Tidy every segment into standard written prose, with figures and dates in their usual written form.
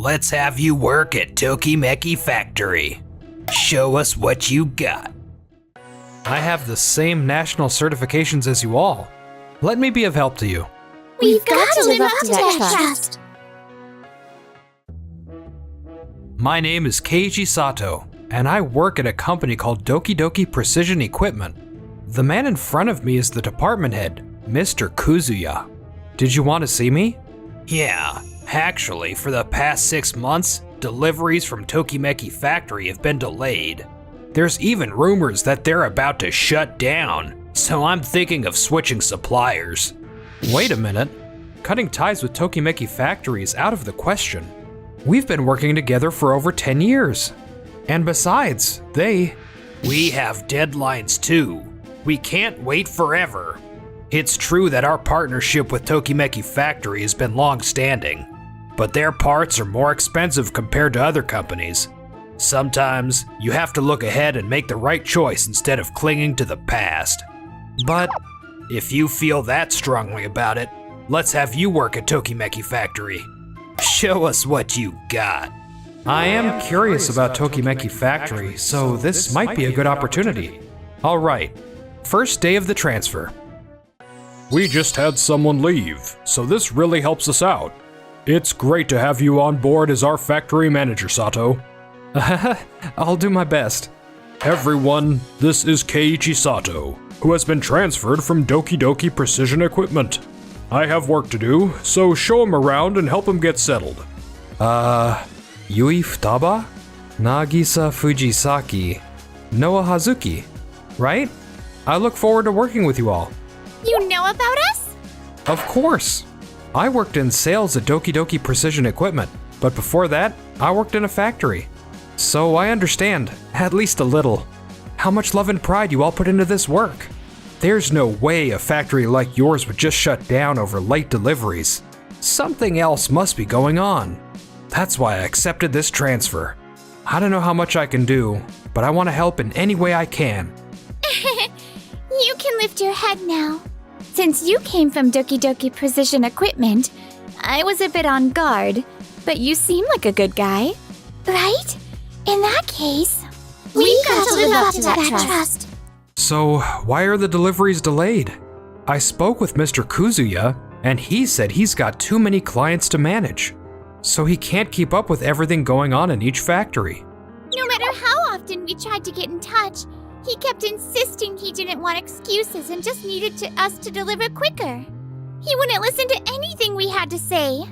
Let's have you work at Tokimeki Factory. Show us what you got. I have the same national certifications as you all. Let me be of help to you. We've got to live up to that trust. My name is Keiji Sato, and I work at a company called Doki Doki Precision Equipment. The man in front of me is the department head, Mr. Kuzuya. Did you want to see me? Yeah, actually, for the past 6 months, deliveries from Tokimeki Factory have been delayed. There's even rumors that they're about to shut down, so I'm thinking of switching suppliers. Wait a minute. Cutting ties with Tokimeki Factory is out of the question. We've been working together for over 10 years. And besides, We have deadlines too. We can't wait forever. It's true that our partnership with Tokimeki Factory has been long-standing, but their parts are more expensive compared to other companies. Sometimes, you have to look ahead and make the right choice instead of clinging to the past. But if you feel that strongly about it, let's have you work at Tokimeki Factory. Show us what you got. I am curious about Tokimeki Factory, so this might be a good opportunity. All right, first day of the transfer. We just had someone leave, so this really helps us out. It's great to have you on board as our factory manager, Sato. I'll do my best. Everyone, this is Keiichi Sato, who has been transferred from Doki Doki Precision Equipment. I have work to do, so show him around and help him get settled. Yui Futaba? Nagisa Fujisaki? Noah Hazuki, right? I look forward to working with you all. You know about us? Of course. I worked in sales at Doki Doki Precision Equipment, but before that, I worked in a factory. So I understand, at least a little, how much love and pride you all put into this work. There's no way a factory like yours would just shut down over late deliveries. Something else must be going on. That's why I accepted this transfer. I don't know how much I can do, but I want to help in any way I can. You can lift your head now. Since you came from Doki Doki Precision Equipment, I was a bit on guard, but you seem like a good guy. Right? In that case, we've got to live up to that trust. So, why are the deliveries delayed? I spoke with Mr. Kuzuya, and he said he's got too many clients to manage, so he can't keep up with everything going on in each factory. No matter how often we tried to get in touch, he kept insisting he didn't want excuses and just needed us to deliver quicker. He wouldn't listen to anything we had to say.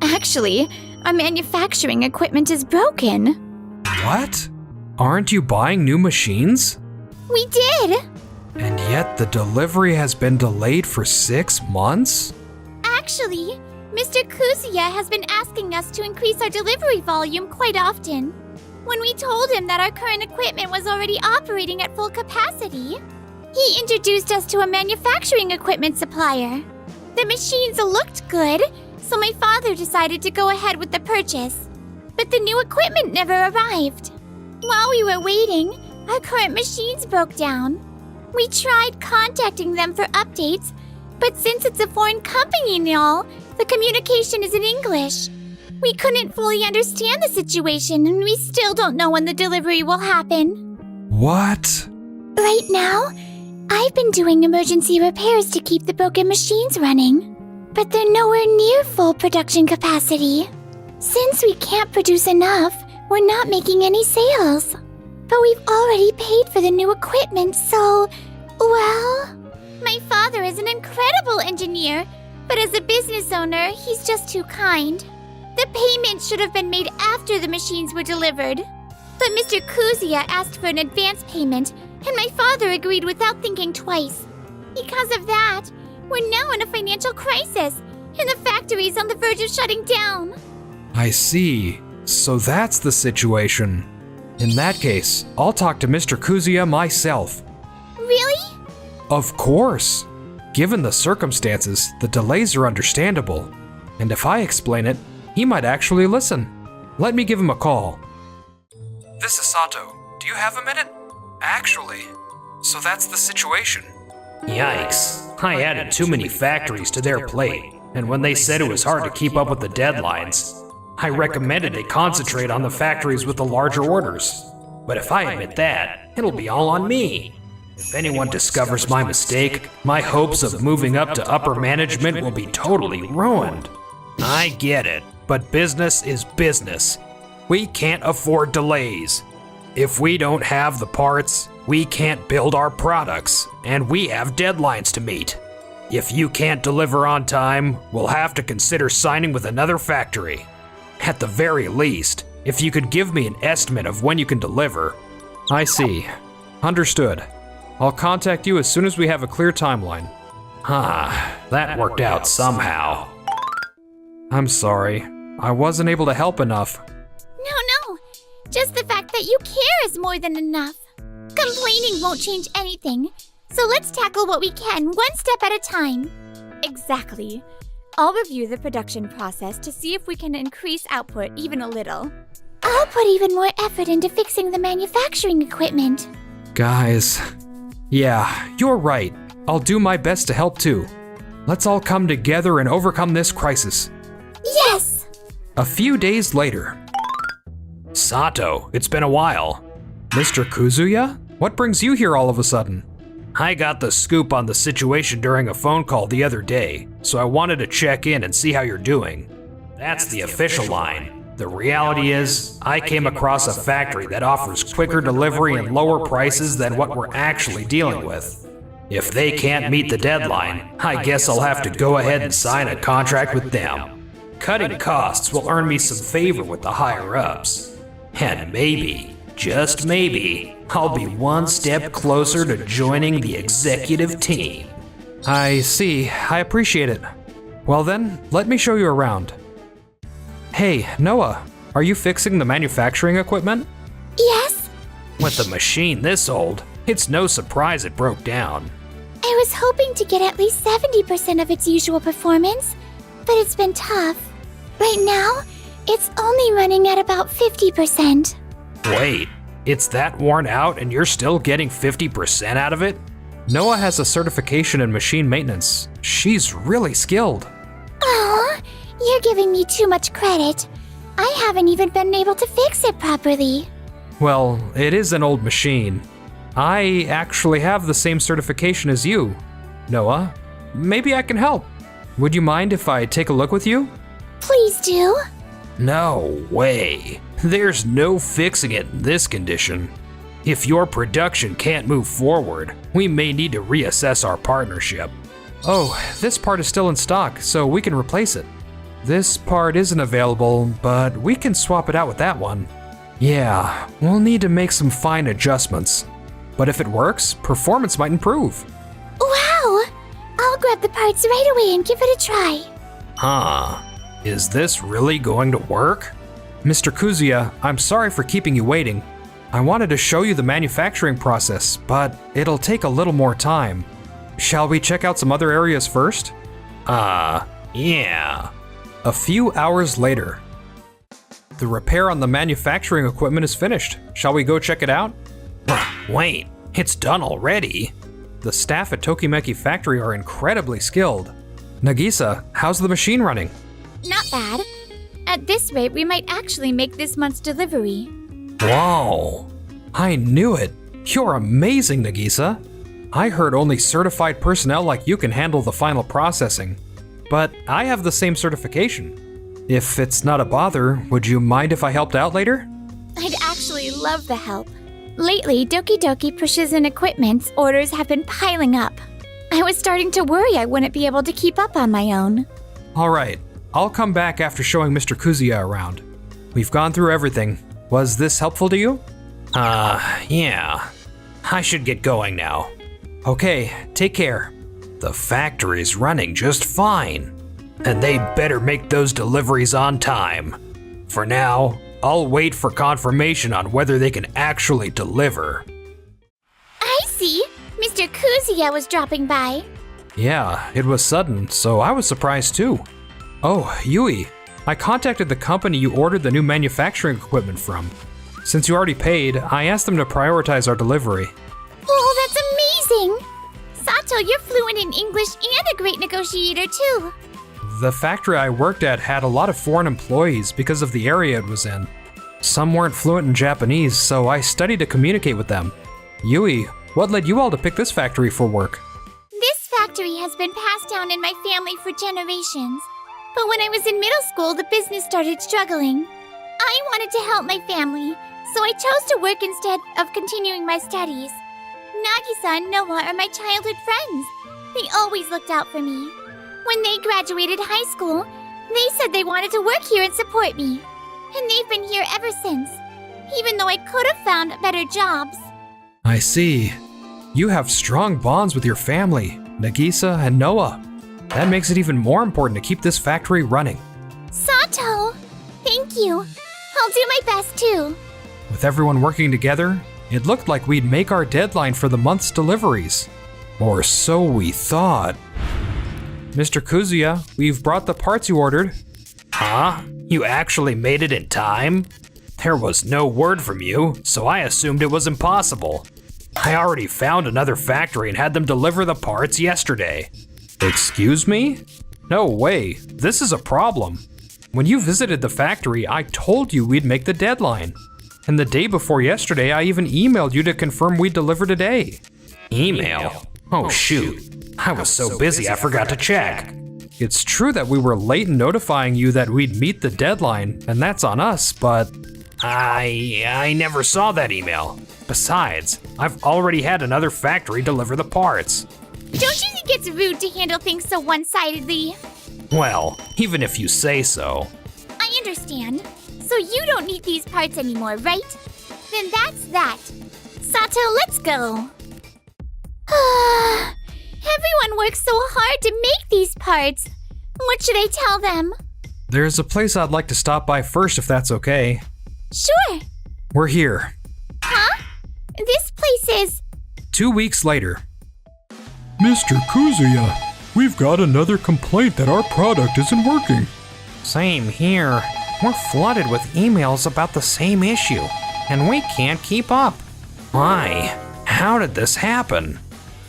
Actually, our manufacturing equipment is broken. What? Aren't you buying new machines? We did! And yet the delivery has been delayed for 6 months? Actually, Mr. Kuzuya has been asking us to increase our delivery volume quite often. When we told him that our current equipment was already operating at full capacity, he introduced us to a manufacturing equipment supplier. The machines looked good, so my father decided to go ahead with the purchase. But the new equipment never arrived. While we were waiting, our current machines broke down. We tried contacting them for updates, but since it's a foreign company and all, the communication is in English. We couldn't fully understand the situation, and we still don't know when the delivery will happen. What? Right now, I've been doing emergency repairs to keep the broken machines running, but they're nowhere near full production capacity. Since we can't produce enough, we're not making any sales. But we've already paid for the new equipment, so, well... My father is an incredible engineer, but as a business owner, he's just too kind. The payment should have been made after the machines were delivered. But Mr. Kuzuya asked for an advance payment, and my father agreed without thinking twice. Because of that, we're now in a financial crisis, and the factory's on the verge of shutting down. I see. So that's the situation. In that case, I'll talk to Mr. Kuzuya myself. Really? Of course. Given the circumstances, the delays are understandable. And if I explain it, he might actually listen. Let me give him a call. This is Sato. Do you have a minute? Actually, so that's the situation. Yikes, I added too many factories to their plate, and when they said it was hard to keep up with the deadlines, I recommended they concentrate on the factories with the larger orders. But if I admit that, it'll be all on me. If anyone discovers my mistake, my hopes of moving up to upper management will be totally ruined. I get it, but business is business. We can't afford delays. If we don't have the parts, we can't build our products, and we have deadlines to meet. If you can't deliver on time, we'll have to consider signing with another factory. At the very least, if you could give me an estimate of when you can deliver. I see. Understood. I'll contact you as soon as we have a clear timeline. That worked out somehow. I'm sorry. I wasn't able to help enough. No. Just the fact that you care is more than enough. Complaining won't change anything. So let's tackle what we can, one step at a time. Exactly. I'll review the production process to see if we can increase output even a little. I'll put even more effort into fixing the manufacturing equipment. Guys. Yeah, you're right. I'll do my best to help too. Let's all come together and overcome this crisis. Yes! A few days later. Sato, it's been a while. Mr. Kuzuya? What brings you here all of a sudden? I got the scoop on the situation during a phone call the other day, so I wanted to check in and see how you're doing. That's the official line. The reality is, I came across a factory that offers quicker delivery and lower prices than what we're actually dealing with. If they can't meet the deadline, I guess I'll have to go ahead and sign a contract with them. Cutting costs will earn me some favor with the higher-ups. And maybe, just maybe, I'll be one step closer to joining the executive team. I see. I appreciate it. Well then, let me show you around. Hey, Noah, are you fixing the manufacturing equipment? Yes? With a machine this old, it's no surprise it broke down. I was hoping to get at least 70% of its usual performance, but it's been tough. Right now, it's only running at about 50%. Wait, it's that worn out and you're still getting 50% out of it? Noah has a certification in machine maintenance. She's really skilled. Aw, you're giving me too much credit. I haven't even been able to fix it properly. Well, it is an old machine. I actually have the same certification as you. Noah, maybe I can help. Would you mind if I take a look with you? Please do. No way. There's no fixing it in this condition. If your production can't move forward, we may need to reassess our partnership. Oh, this part is still in stock, so we can replace it. This part isn't available, but we can swap it out with that one. Yeah, we'll need to make some fine adjustments. But if it works, performance might improve. Wow! I'll grab the parts right away and give it a try. Is this really going to work? Mr. Kuzuya, I'm sorry for keeping you waiting. I wanted to show you the manufacturing process, but it'll take a little more time. Shall we check out some other areas first? Yeah. A few hours later. The repair on the manufacturing equipment is finished. Shall we go check it out? Wait, it's done already? The staff at Tokimeki Factory are incredibly skilled. Nagisa, how's the machine running? Not bad. At this rate, we might actually make this month's delivery. Whoa. I knew it. You're amazing, Nagisa. I heard only certified personnel like you can handle the final processing. But I have the same certification. If it's not a bother, would you mind if I helped out later? I'd actually love the help. Lately, Doki Doki Precision Equipment's orders have been piling up. I was starting to worry I wouldn't be able to keep up on my own. All right, I'll come back after showing Mr. Kuzuya around. We've gone through everything. Was this helpful to you? Yeah. I should get going now. Okay, take care. The factory's running just fine. And they better make those deliveries on time. For now, I'll wait for confirmation on whether they can actually deliver. I see. Mr. Kuzuya was dropping by. Yeah, it was sudden, so I was surprised too. Oh, Yui, I contacted the company you ordered the new manufacturing equipment from. Since you already paid, I asked them to prioritize our delivery. Oh, that's amazing! Sato, you're fluent in English and a great negotiator too. the factory I worked at had a lot of foreign employees because of the area it was in. Some weren't fluent in Japanese, so I studied to communicate with them. Yui, what led you all to pick this factory for work? This factory has been passed down in my family for generations. But when I was in middle school, the business started struggling. I wanted to help my family, so I chose to work instead of continuing my studies. Nagisa and Noah are my childhood friends. They always looked out for me. When they graduated high school, they said they wanted to work here and support me. And they've been here ever since, even though I could have found better jobs. I see. You have strong bonds with your family, Nagisa and Noah. That makes it even more important to keep this factory running. Sato, thank you. I'll do my best too. With everyone working together, it looked like we'd make our deadline for the month's deliveries. Or so we thought. Mr. Kuzuya, we've brought the parts you ordered. Huh? You actually made it in time? There was no word from you, so I assumed it was impossible. I already found another factory and had them deliver the parts yesterday. Excuse me? No way, this is a problem. When you visited the factory, I told you we'd make the deadline. And the day before yesterday, I even emailed you to confirm we'd deliver today. Email? Oh shoot, I was so busy I forgot to check. It's true that we were late in notifying you that we'd meet the deadline, and that's on us, but... I never saw that email. Besides, I've already had another factory deliver the parts. Don't you think it's rude to handle things so one-sidedly? Well, even if you say so. I understand. So you don't need these parts anymore, right? Then that's that. Sato, let's go. Everyone works so hard to make these parts. What should I tell them? There's a place I'd like to stop by first if that's okay. Sure. We're here. Huh? This place is... 2 weeks later. Mr. Kuzuya, we've got another complaint that our product isn't working. Same here. We're flooded with emails about the same issue, and we can't keep up. Why? How did this happen?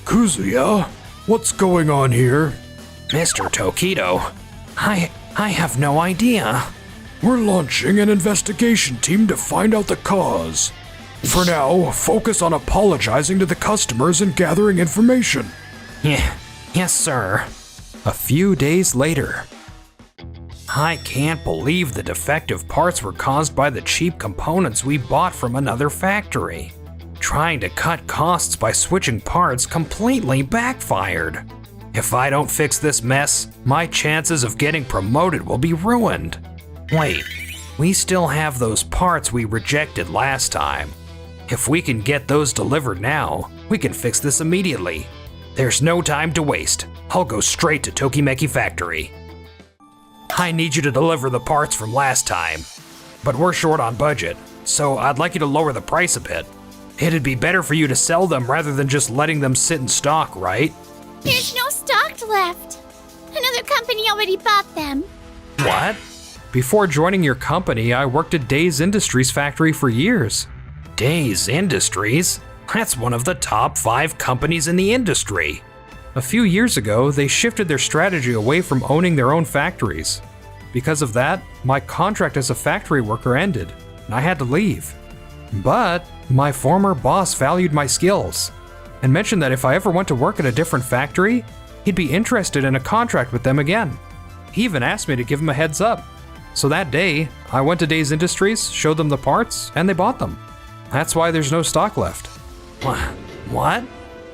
Kuzuya, what's going on here? Mr. Tokido, I have no idea. We're launching an investigation team to find out the cause. For now, focus on apologizing to the customers and gathering information. Yes, sir. A few days later. I can't believe the defective parts were caused by the cheap components we bought from another factory. Trying to cut costs by switching parts completely backfired. If I don't fix this mess, my chances of getting promoted will be ruined. Wait, we still have those parts we rejected last time. If we can get those delivered now, we can fix this immediately. There's no time to waste. I'll go straight to Tokimeki Factory. I need you to deliver the parts from last time, but we're short on budget, so I'd like you to lower the price a bit. It'd be better for you to sell them rather than just letting them sit in stock, right? There's no stock left. Another company already bought them. What? Before joining your company, I worked at Days Industries factory for years. Days Industries? That's one of the top 5 companies in the industry. A few years ago, they shifted their strategy away from owning their own factories. Because of that, my contract as a factory worker ended, and I had to leave. But my former boss valued my skills and mentioned that if I ever went to work at a different factory, he'd be interested in a contract with them again. He even asked me to give him a heads up. So that day, I went to Days Industries, showed them the parts, and they bought them. That's why there's no stock left. What?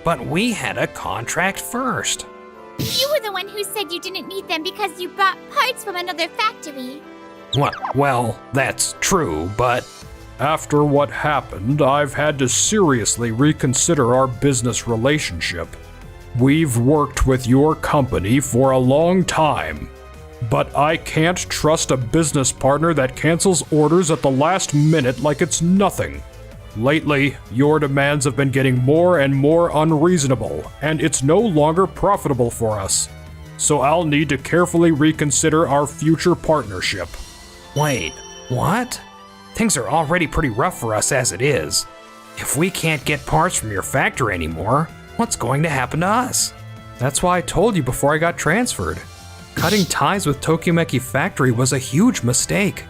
But we had a contract first. You were the one who said you didn't need them because you bought parts from another factory. Well, that's true, but... After what happened, I've had to seriously reconsider our business relationship. We've worked with your company for a long time, but I can't trust a business partner that cancels orders at the last minute like it's nothing. Lately, your demands have been getting more and more unreasonable, and it's no longer profitable for us. So I'll need to carefully reconsider our future partnership. Wait, what? Things are already pretty rough for us as it is. If we can't get parts from your factory anymore, what's going to happen to us? That's why I told you before I got transferred. Cutting ties with Tokimeki Factory was a huge mistake.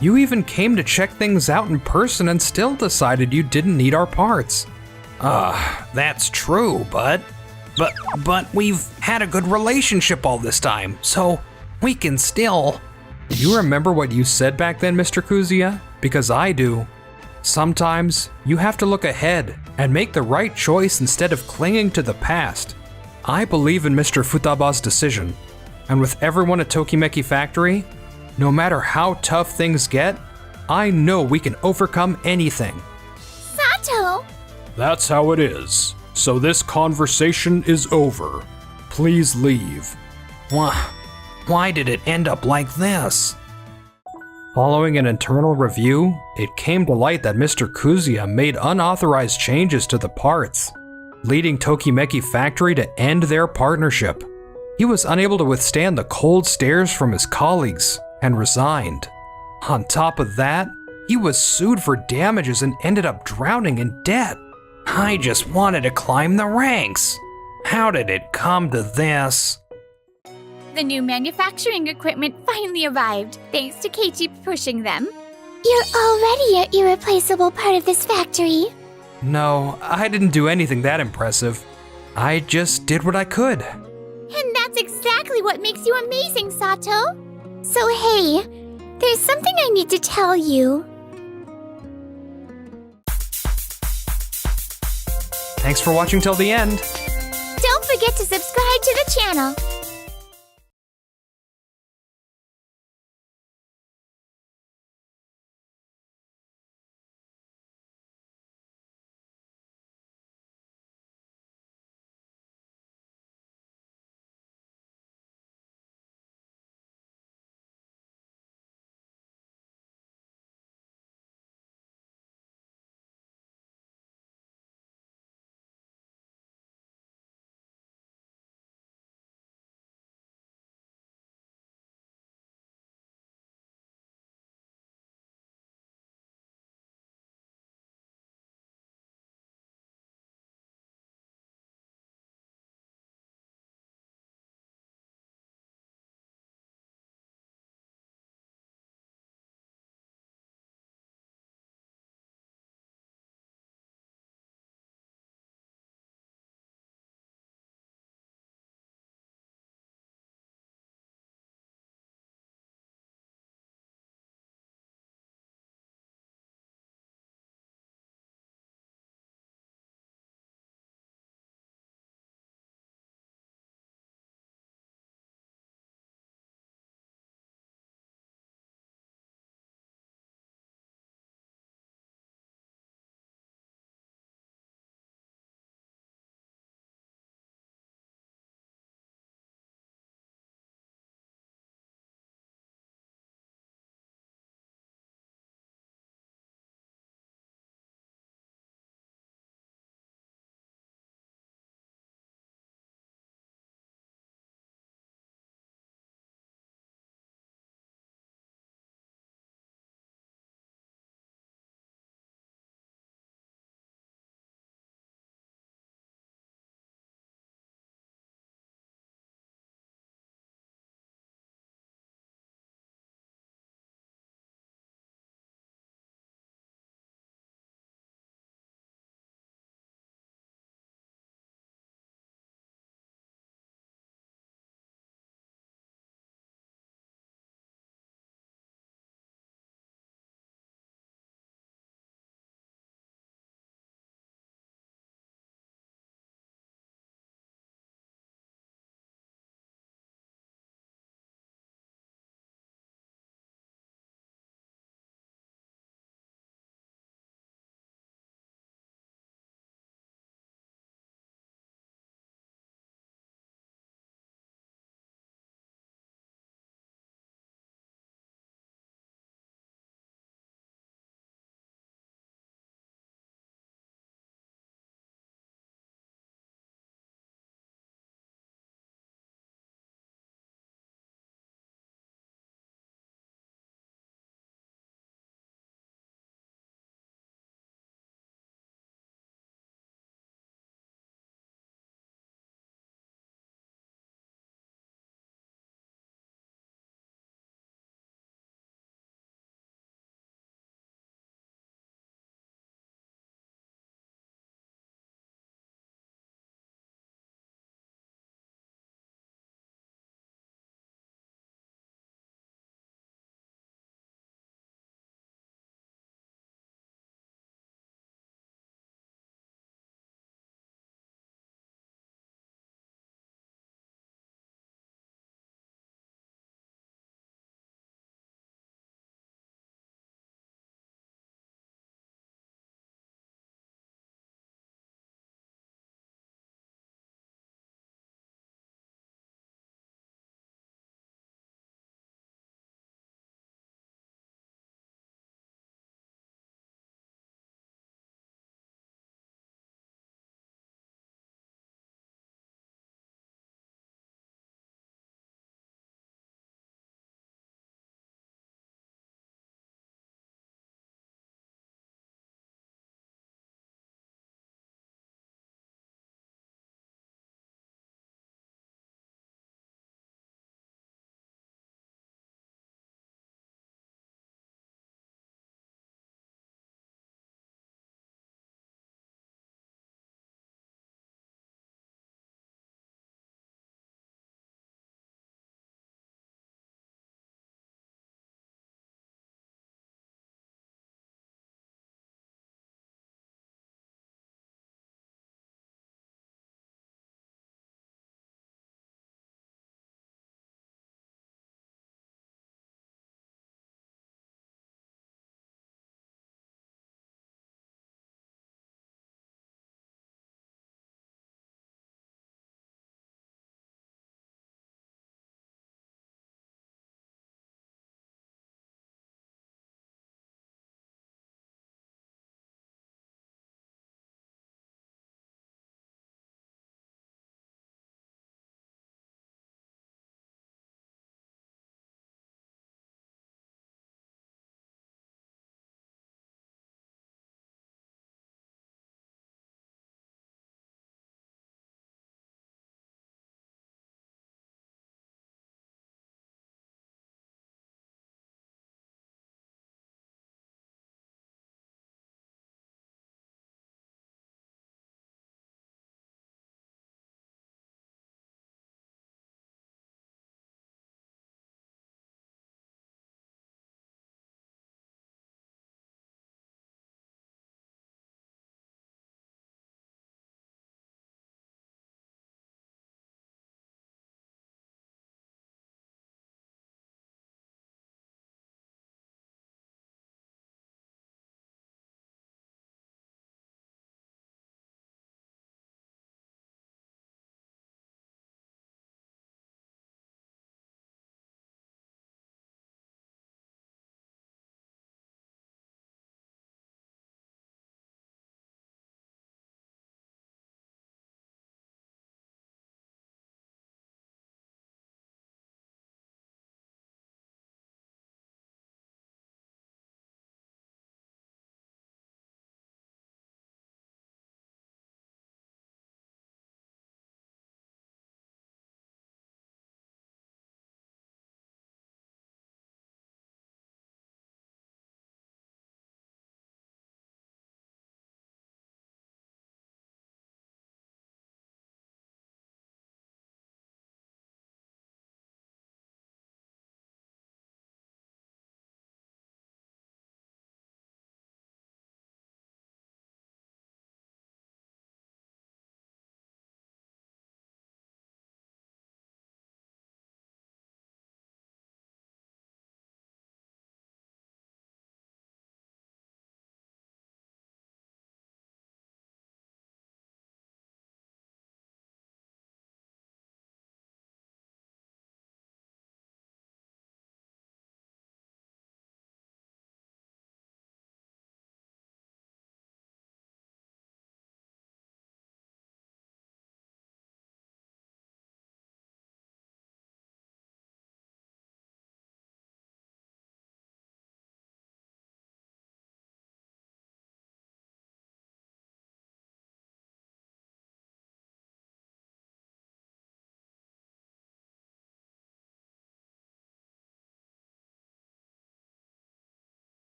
You even came to check things out in person and still decided you didn't need our parts. That's true, but we've had a good relationship all this time, so we can still... You remember what you said back then, Mr. Kuzuya? Because I do. Sometimes you have to look ahead and make the right choice instead of clinging to the past. I believe in Mr. Futaba's decision, and with everyone at Tokimeki Factory, no matter how tough things get, I know we can overcome anything. Sato! That's how it is. So this conversation is over. Please leave. Why did it end up like this? Following an internal review, it came to light that Mr. Kuzuya made unauthorized changes to the parts, leading Tokimeki Factory to end their partnership. He was unable to withstand the cold stares from his colleagues and resigned. On top of that, he was sued for damages and ended up drowning in debt. I just wanted to climb the ranks. How did it come to this? The new manufacturing equipment finally arrived, thanks to Keiichi pushing them. You're already an irreplaceable part of this factory. No, I didn't do anything that impressive. I just did what I could. And that's exactly what makes you amazing, Sato. So hey, there's something I need to tell you. Thanks for watching till the end. Don't forget to subscribe to the channel.